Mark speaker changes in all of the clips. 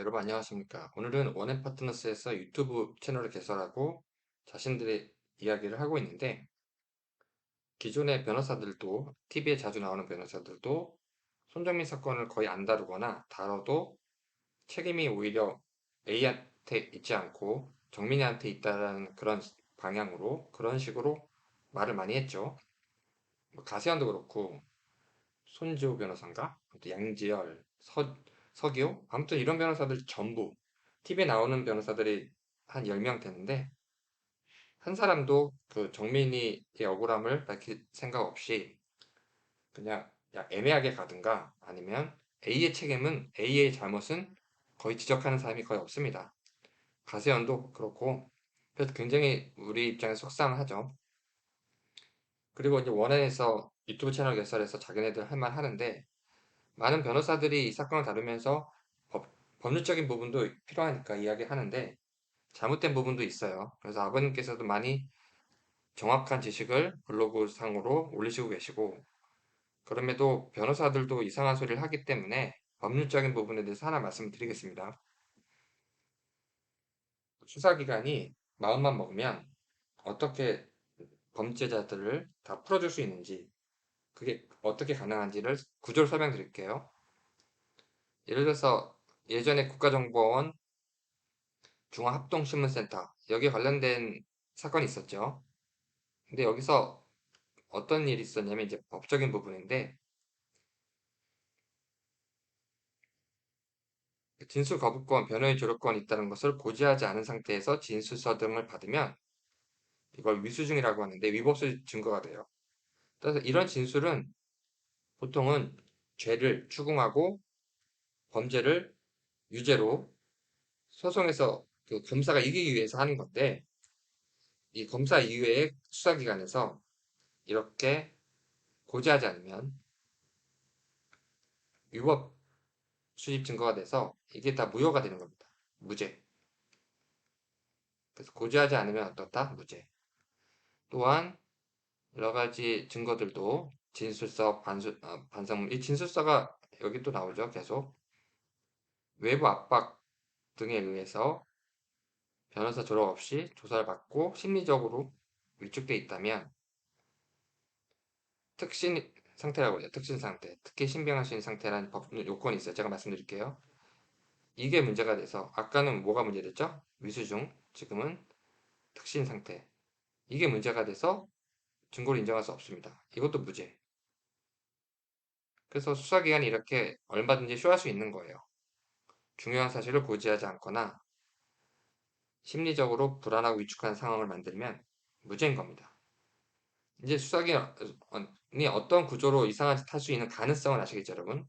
Speaker 1: 여러분 안녕하십니까. 오늘은 원앤파트너스에서 유튜브 채널을 개설하고 자신들의 이야기를 하고 있는데, 기존의 변호사들도, TV에 자주 나오는 변호사들도 손정민 사건을 거의 안 다루거나 다뤄도 책임이 오히려 A한테 있지 않고 정민이한테 있다라는 그런 방향으로, 그런 식으로 말을 많이 했죠. 뭐 가세현도 그렇고, 손지호 변호사인가? 또 양지열, 서기호? 아무튼 이런 변호사들 전부 TV에 나오는 변호사들이 한 10명 되는데, 한 사람도 그 정민이의 억울함을 밝힐 생각 없이 그냥 야, 애매하게 가든가 아니면 A의 책임은, A의 잘못은 거의 지적하는 사람이 거의 없습니다. 가세현도 그렇고. 그래서 굉장히 우리 입장에서 속상하죠. 그리고 이제 원안에서 유튜브 채널 개설해서 자기네들 할 말 하는데, 많은 변호사들이 이 사건을 다루면서 법, 법률적인 부분도 필요하니까 이야기하는데 잘못된 부분도 있어요. 그래서 아버님께서도 많이 정확한 지식을 블로그 상으로 올리시고 계시고, 그럼에도 변호사들도 이상한 소리를 하기 때문에 법률적인 부분에 대해서 하나 말씀드리겠습니다. 수사기관이 마음만 먹으면 어떻게 범죄자들을 다 풀어줄 수 있는지, 그게 어떻게 가능한지를 구조를 설명드릴게요. 예를 들어서 예전에 국가정보원 중앙합동신문센터, 여기에 관련된 사건이 있었죠. 근데 여기서 어떤 일이 있었냐면 이제 법적인 부분인데, 진술 거부권, 변호인 조력권이 있다는 것을 고지하지 않은 상태에서 진술서 등을 받으면 이걸 위수증이라고 하는데 위법수 증거가 돼요. 그래서 이런 진술은 보통은 죄를 추궁하고 범죄를 유죄로 소송에서 그 검사가 이기기 위해서 하는 건데, 이 검사 이외의 수사기관에서 이렇게 고지하지 않으면 위법 수집 증거가 돼서 이게 다 무효가 되는 겁니다. 무죄. 그래서 고지하지 않으면 어떻다? 무죄. 또한 여러 가지 증거들도 진술서, 반성문, 이 진술서가 여기 또 나오죠. 계속 외부 압박 등에 의해서 변호사 조력 없이 조사를 받고 심리적으로 위축돼 있다면 특신 상태라고 해요. 특신 상태. 특히 신병할 수 있는 상태라는 법 요건이 있어요. 제가 말씀드릴게요. 이게 문제가 돼서, 아까는 뭐가 문제됐죠? 위수중. 지금은 특신 상태. 이게 문제가 돼서 증거를 인정할 수 없습니다. 이것도 무죄. 그래서 수사기관이 이렇게 얼마든지 쇼할 수 있는 거예요. 중요한 사실을 고지하지 않거나 심리적으로 불안하고 위축한 상황을 만들면 무죄인 겁니다. 이제 수사기관이 어떤 구조로 이상한 짓 할 수 있는 가능성을 아시겠죠, 여러분?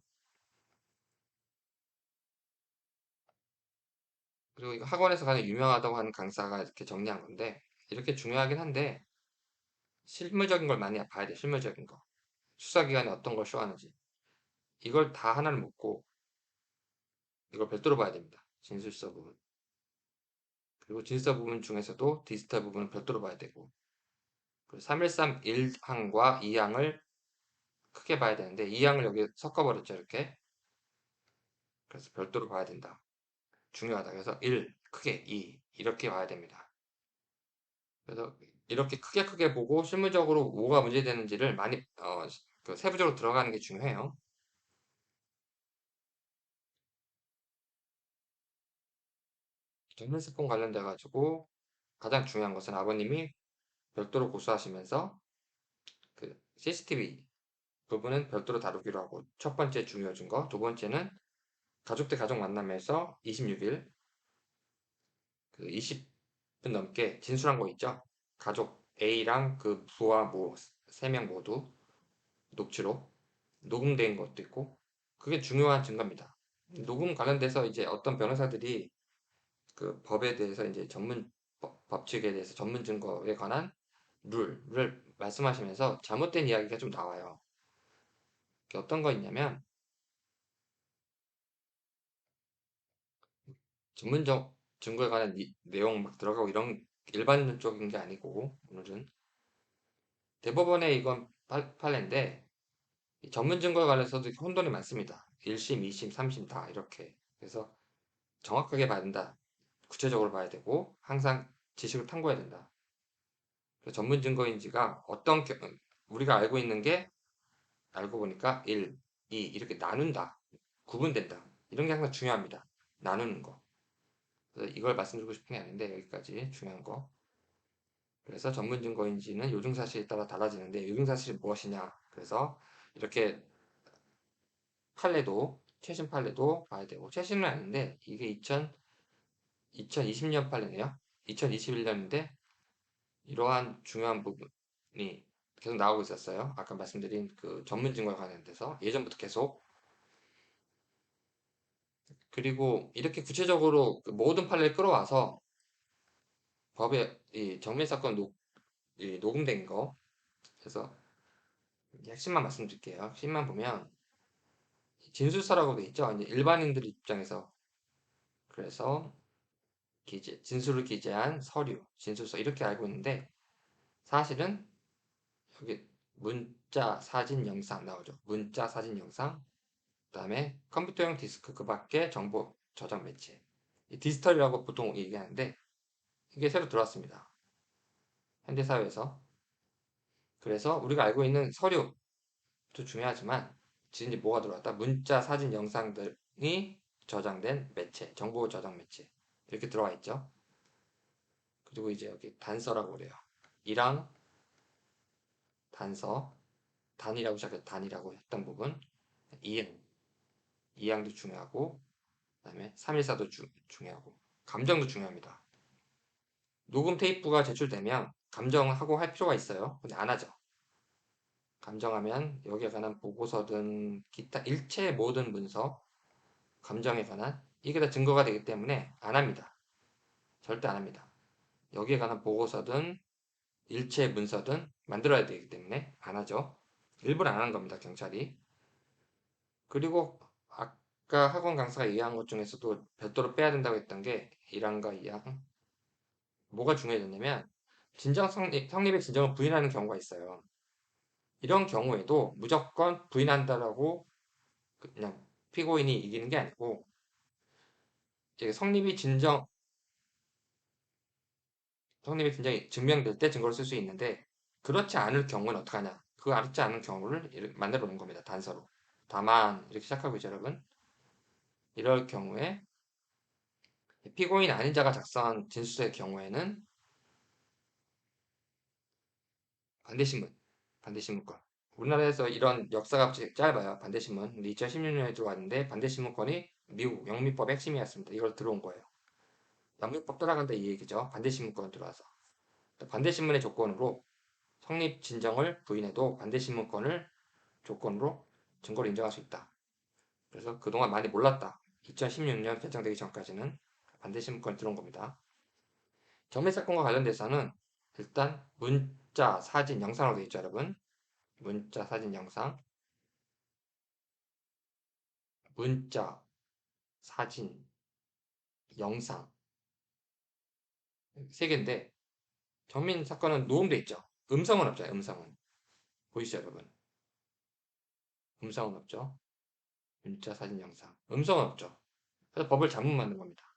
Speaker 1: 그리고 이거 학원에서 가장 유명하다고 하는 강사가 이렇게 정리한 건데, 이렇게 중요하긴 한데 실무적인 걸 많이 봐야 돼. 실무적인 거. 수사기관이 어떤 걸 쇼하는지. 이걸 다 하나를 묶고 이걸 별도로 봐야 됩니다. 진술서 부분. 그리고 진술서 부분 중에서도 디지털 부분은 별도로 봐야 되고, 그리고 313 1항과 2항을 크게 봐야 되는데 2항을 여기 섞어버렸죠, 이렇게. 그래서 별도로 봐야 된다. 중요하다. 그래서 1 크게, 2 이렇게 봐야 됩니다. 그래서 이렇게 크게 보고 실무적으로 뭐가 문제되는지를 많이 그 세부적으로 들어가는 게 중요해요. 정밀사건 관련돼 가지고 가장 중요한 것은 아버님이 별도로 고소하시면서 그 CCTV 부분은 별도로 다루기로 하고, 첫 번째 중요 증거, 두 번째는 가족 대 가족 만남에서 26일 그 20분 넘게 진술한 거 있죠. 가족 A랑 그 부와 모 3명 모두 녹취록 녹음된 것도 있고, 그게 중요한 증거입니다. 녹음 관련돼서 이제 어떤 변호사들이 그 법에 대해서 이제 법칙에 대해서 전문 증거에 관한 룰을 말씀하시면서 잘못된 이야기가 좀 나와요. 그게 어떤 거 있냐면, 전문적 증거에 관한 내용 막 들어가고 이런 일반적인 게 아니고, 오늘은 대법원에 이건 판례인데 전문 증거에 관해서도 혼돈이 많습니다. 1심, 2심, 3심 다 이렇게. 그래서 정확하게 봐야 된다. 구체적으로 봐야 되고 항상 지식을 탐구해야 된다. 그래서 전문 증거인지가 우리가 알고 있는 게 알고 보니까 1, 2 이렇게 나눈다. 구분된다. 이런 게 항상 중요합니다. 나누는 거. 그래서 이걸 말씀드리고 싶은 게 아닌데 여기까지 중요한 거. 그래서 전문 증거인지는 요증사실에 따라 달라지는데 요증사실이 무엇이냐. 그래서 이렇게 판례도 최신 판례도 봐야 되고 최신은 아닌데 이게 2020년 판례네요. 2021년인데 이러한 중요한 부분이 계속 나오고 있었어요. 아까 말씀드린 그 전문 증거에 관련돼서 예전부터 계속. 그리고 이렇게 구체적으로 그 모든 판례를 끌어와서 법에 이 정밀 사건 이 녹음된 거. 그래서 핵심만 말씀드릴게요. 핵심만 보면 진술서라고 돼 있죠. 이제 일반인들 입장에서. 그래서 진술을 기재한 서류, 진술서 이렇게 알고 있는데 사실은 여기 문자, 사진, 영상 나오죠. 문자, 사진, 영상. 그다음에 컴퓨터용 디스크 그 밖에 정보 저장 매체. 이 디지털이라고 보통 얘기하는데 이게 새로 들어왔습니다. 현대 사회에서. 그래서 우리가 알고 있는 서류도 중요하지만 지금 뭐가 들어왔다? 문자, 사진, 영상들이 저장된 매체, 정보 저장 매체 이렇게 들어와 있죠. 그리고 이제 여기 단서라고 그래요. 이랑 단서, 단이라고 시작해서 단이라고 했던 부분, 이응, 이항도 중요하고, 그다음에 314도 중요하고, 감정도 중요합니다. 녹음 테이프가 제출되면 감정하고 할 필요가 있어요. 근데 안 하죠. 감정하면 여기에 관한 보고서든 기타 일체의 모든 문서, 감정에 관한 이게 다 증거가 되기 때문에 안 합니다. 절대 안 합니다. 여기에 관한 보고서든 일체의 문서든 만들어야 되기 때문에 안 하죠. 일부러 안 하는 겁니다. 경찰이. 그리고 아까 학원 강사가 얘기한 것 중에서도 별도로 빼야 된다고 했던 게 1항과 2항. 뭐가 중요해졌냐면 성립의 진정을 부인하는 경우가 있어요. 이런 경우에도 무조건 부인한다라고 그냥 피고인이 이기는 게 아니고 이제 성립이 진정이 증명될 때 증거를 쓸 수 있는데 그렇지 않을 경우는 어떡하냐? 그 알지 않은 경우를 만들어 놓은 겁니다. 단서로. 다만 이렇게 시작하고 있죠, 여러분. 이럴 경우에 피고인 아닌 자가 작성한 진술서의 경우에는 반대신문, 반대신문권. 우리나라에서 이런 역사가 짧아요. 반대신문. 근데 2016년에 들어왔는데 반대신문권이 미국 영미법의 핵심이었습니다. 이걸 들어온 거예요. 영미법 따라간다 이 얘기죠. 반대신문권 들어와서. 반대신문의 조건으로 성립 진정을 부인해도 반대신문권을 조건으로 증거를 인정할 수 있다. 그래서 그동안 많이 몰랐다. 2016년 개정되기 전까지는 반대신문권이 들어온 겁니다. 정밀 사건과 관련돼서는 일단 문자, 사진, 영상으로 되어 있죠, 여러분. 문자, 사진, 영상. 문자, 사진, 영상. 세 개인데 정밀 사건은 녹음돼 있죠. 음성은 없죠, 음성은. 보이시죠, 여러분? 음성은 없죠. 문자, 사진, 영상. 음성은 없죠. 그래서 법을 잘못 만든 겁니다.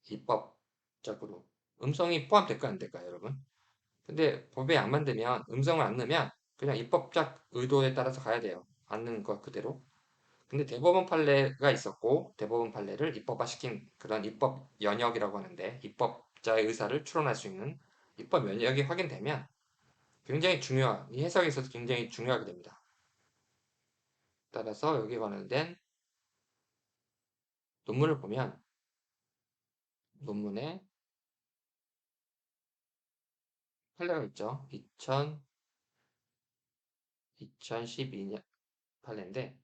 Speaker 1: 입법적으로. 음성이 포함될까 안 될까요, 여러분? 근데 법에 안 만들면 음성을 안 넣으면 그냥 입법적 의도에 따라서 가야 돼요. 안 넣는 것 그대로. 근데 대법원 판례가 있었고 대법원 판례를 입법화시킨 그런 입법 연역이라고 하는데 입법자의 의사를 추론할 수 있는 입법 연역이 확인되면 굉장히 이 해석에 있어서 굉장히 중요하게 됩니다. 따라서 여기에 관련된 논문을 보면 논문에 판례가 있죠. 2012년 판례인데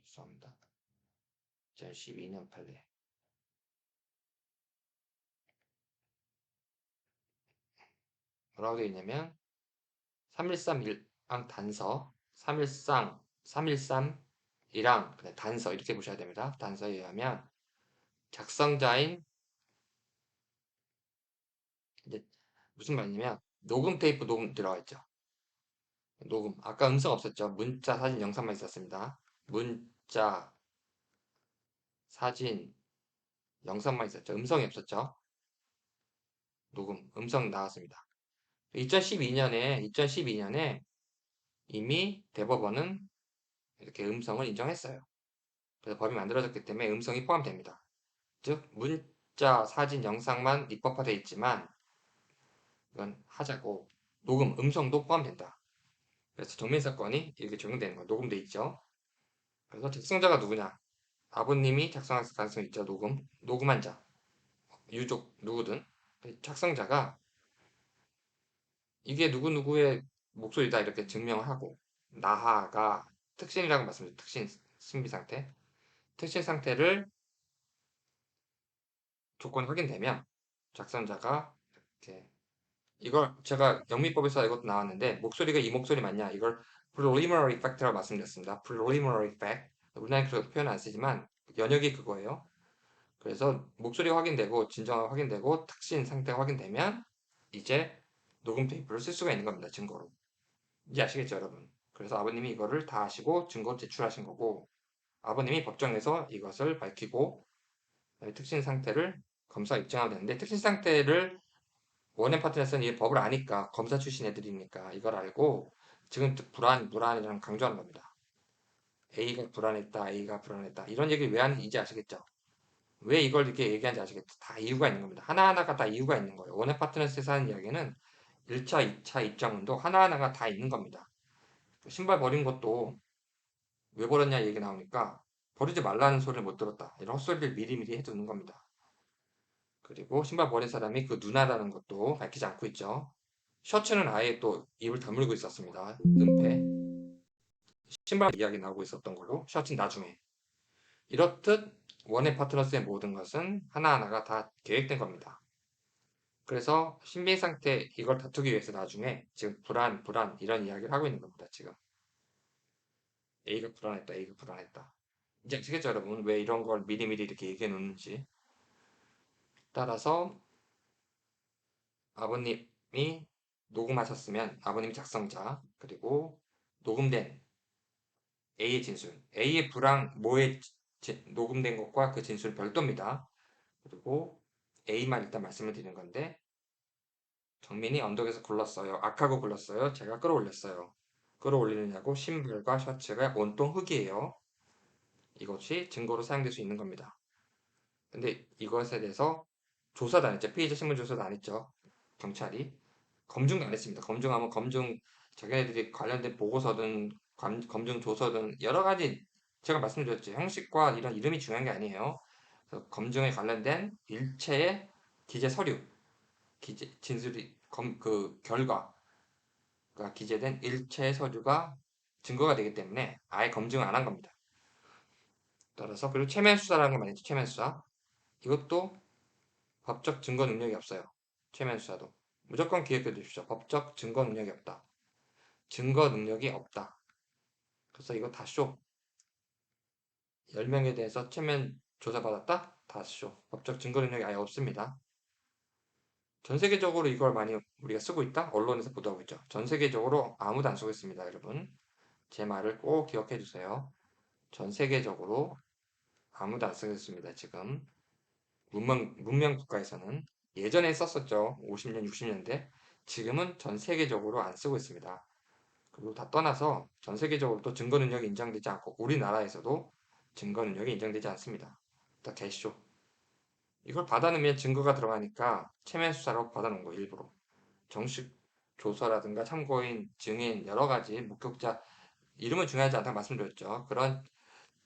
Speaker 1: 죄송합니다. 2012년 판례 뭐라고 되어 있냐면 313랑 단서, 313이랑 단서 이렇게 보셔야 됩니다. 단서에 의하면 작성자인 이제 무슨 말이냐면 녹음 테이프 녹음 들어가 있죠. 녹음. 아까 음성 없었죠? 문자, 사진, 영상만 있었습니다. 문자, 사진, 영상만 있었죠? 음성이 없었죠? 녹음, 음성 나왔습니다. 2012년에 이미 대법원은 이렇게 음성을 인정했어요. 그래서 법이 만들어졌기 때문에 음성이 포함됩니다. 즉, 문자, 사진, 영상만 입법화되어 있지만 이건 하자고 녹음, 음성도 포함된다. 그래서 정민사건이 이렇게 적용되는 거 녹음돼 있죠. 그래서 작성자가 누구냐? 아버님이 작성할 가능성이 있죠. 녹음한 자, 유족 누구든 작성자가 이게 누구누구의 목소리다 이렇게 증명을 하고 나하가 특신이라고 말씀드렸죠. 특신 신비 상태. 특신 상태를 조건이 확인되면 작성자가 이렇게 이걸 제가 영미법에서 이것도 나왔는데 목소리가 이 목소리 맞냐 이걸 preliminary fact라고 말씀드렸습니다. preliminary fact 우리나라는 그렇게 표현 안 쓰지만 연역이 그거예요. 그래서 목소리가 확인되고 진정이 확인되고 특신 상태가 확인되면 이제 녹음 테이프를 쓸 수가 있는 겁니다. 증거로. 이제 아시겠죠, 여러분? 그래서 아버님이 이거를 다 아시고 증거 제출하신 거고 아버님이 법정에서 이것을 밝히고 특신 상태를 검사 입증하면 되는데 특신 상태를 원앤 파트너스는 이 법을 아니까 검사 출신 애들이니까 이걸 알고 지금 불안이랑 강조하는 겁니다. A가 불안했다. 이런 얘기를 왜 하는지 이제 아시겠죠? 왜 이걸 이렇게 얘기하는지 아시겠죠? 다 이유가 있는 겁니다. 하나하나가 다 이유가 있는 거예요. 원앤 파트너스에서 하는 이야기는 1차, 2차 입장문도 하나하나가 다 있는 겁니다. 신발 버린 것도 왜 버렸냐 얘기 나오니까 버리지 말라는 소리를 못 들었다. 이런 헛소리를 미리미리 해두는 겁니다. 그리고 신발 버린 사람이 그 누나라는 것도 밝히지 않고 있죠. 셔츠는 아예 또 입을 다물고 있었습니다. 은폐. 신발 이야기 나오고 있었던 걸로. 셔츠는 나중에. 이렇듯 원의 파트너스의 모든 것은 하나하나가 다 계획된 겁니다. 그래서 신빙 상태 이걸 다투기 위해서 나중에 지금 불안 이런 이야기를 하고 있는 겁니다. 지금 A가 불안했다. 이제 아시겠죠, 여러분? 왜 이런 걸 미리미리 이렇게 얘기해 놓는지. 따라서 아버님이 녹음하셨으면 아버님이 작성자 그리고 녹음된 A의 진술, A의 불황 뭐에 녹음된 것과 그 진술은 별도입니다. 그리고 A만 일단 말씀을 드리는 건데 정민이 언덕에서 굴렀어요. 악하고 굴렀어요. 제가 끌어올렸어요. 끌어올리느냐고 신발과 셔츠가 온통 흙이에요. 이것이 증거로 사용될 수 있는 겁니다. 근데 이것에 대해서 조사도 안 했죠. 피의자 신문 조사도 안 했죠. 경찰이. 검증도 안 했습니다. 검증하면 자기네들이 관련된 보고서든 검증 조서든 여러 가지 제가 말씀드렸죠. 형식과 이런 이름이 중요한 게 아니에요. 그래서 검증에 관련된 일체의 기재 서류, 진술이 그 결과가 기재된 일체의 서류가 증거가 되기 때문에 아예 검증을 안 한 겁니다. 따라서 그리고 최면 수사라는 게 많죠. 최면 수사. 이것도 법적 증거 능력이 없어요. 최면 수사도. 무조건 기억해 두십시오. 법적 증거 능력이 없다. 증거 능력이 없다. 그래서 이거 다 쇼. 10명에 대해서 최면 조사받았다? 다 쇼. 법적 증거 능력이 아예 없습니다. 전 세계적으로 이걸 많이 우리가 쓰고 있다? 언론에서 보도하고 있죠. 전 세계적으로 아무도 안 쓰고 있습니다, 여러분. 제 말을 꼭 기억해 주세요. 전 세계적으로 아무도 안 쓰고 있습니다, 지금. 문명 국가에서는. 예전에 썼었죠. 50년, 60년대. 지금은 전 세계적으로 안 쓰고 있습니다. 그리고 다 떠나서 전 세계적으로 또 증거 능력이 인정되지 않고 우리나라에서도 증거 능력이 인정되지 않습니다. 다 개쇼. 이걸 받아내면 증거가 들어가니까 체면 수사라고 받아놓은 거 일부러. 정식 조서라든가 참고인, 증인 여러 가지 목격자 이름은 중요하지 않다고 말씀드렸죠. 그런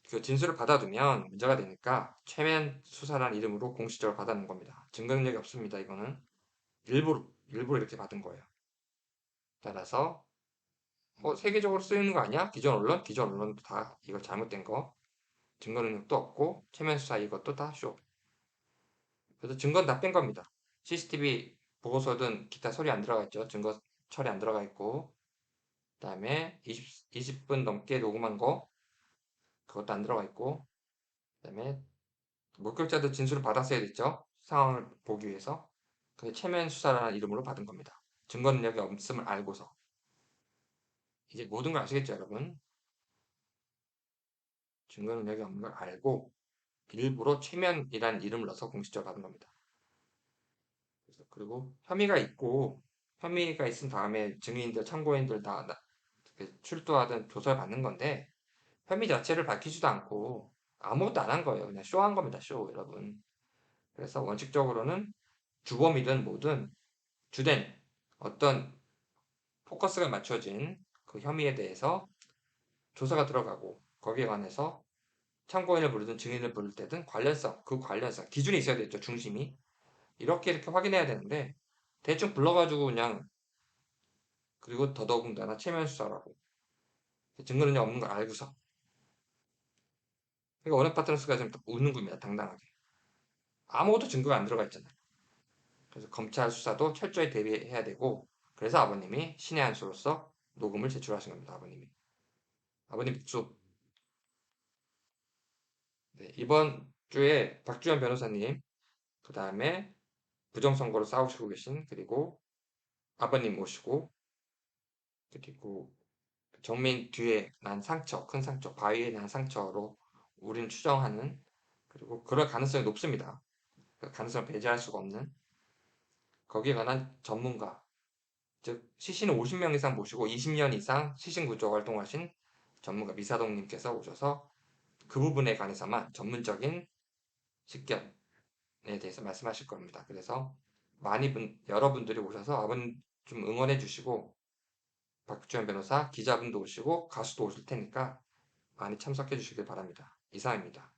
Speaker 1: 그 진술을 받아두면 문제가 되니까 최면 수사라는 이름으로 공식적으로 받아놓은 겁니다. 증거 능력이 없습니다. 이거는 일부러 이렇게 받은 거예요. 따라서 세계적으로 쓰이는 거 아니야? 기존 언론도 다 이걸 잘못된 거. 증거 능력도 없고 최면 수사 이것도 다 쇼. 그래서 증거는 다 뺀 겁니다. CCTV 보고서든 기타 서류 안 들어가 있죠. 증거 처리 안 들어가 있고 그다음에 20분 넘게 녹음한 거 그것도 안 들어가 있고 그다음에 목격자도 진술을 받았어야 됐죠. 상황을 보기 위해서. 근데 최면 수사라는 이름으로 받은 겁니다. 증거 능력이 없음을 알고서. 이제 모든 걸 아시겠죠, 여러분? 증거 능력이 없는 걸 알고 일부러 최면이라는 이름을 넣어서 공식적으로 하는 겁니다. 그리고 혐의가 있은 다음에 증인들, 참고인들 다 출두하든 조사를 받는 건데 혐의 자체를 밝히지도 않고 아무것도 안 한 거예요. 그냥 쇼한 겁니다, 쇼, 여러분. 그래서 원칙적으로는 주범이든 뭐든 주된 어떤 포커스가 맞춰진 그 혐의에 대해서 조사가 들어가고 거기에 관해서 참고인을 부르든 증인을 부를 때든 그 관련성, 기준이 있어야 되죠, 중심이. 이렇게 확인해야 되는데 대충 불러가지고 그냥 그리고 더더군다나 체면 수사라고 증거는 없는 걸 알고서 그러니까 원액 파트너스가 지금 웃는 겁니다, 당당하게. 아무것도 증거가 안 들어가 있잖아요. 그래서 검찰 수사도 철저히 대비해야 되고 그래서 아버님이 신의 한 수로서 녹음을 제출하신 겁니다. 아버님 쭉 네, 이번 주에 박주현 변호사님 그 다음에 부정선거로 싸우시고 계신 그리고 아버님 모시고 그리고 정민 뒤에 난 상처, 큰 상처, 바위에 난 상처로 우린 추정하는 그리고 그럴 가능성이 높습니다. 그 가능성을 배제할 수가 없는 거기에 관한 전문가 즉 시신을 50명 이상 모시고 20년 이상 시신 구조 활동하신 전문가 미사동님께서 오셔서 그 부분에 관해서만 전문적인 식견에 대해서 말씀하실 겁니다. 그래서 여러분들이 오셔서 아버님 좀 응원해 주시고 박주현 변호사, 기자분도 오시고 가수도 오실 테니까 많이 참석해 주시길 바랍니다. 이상입니다.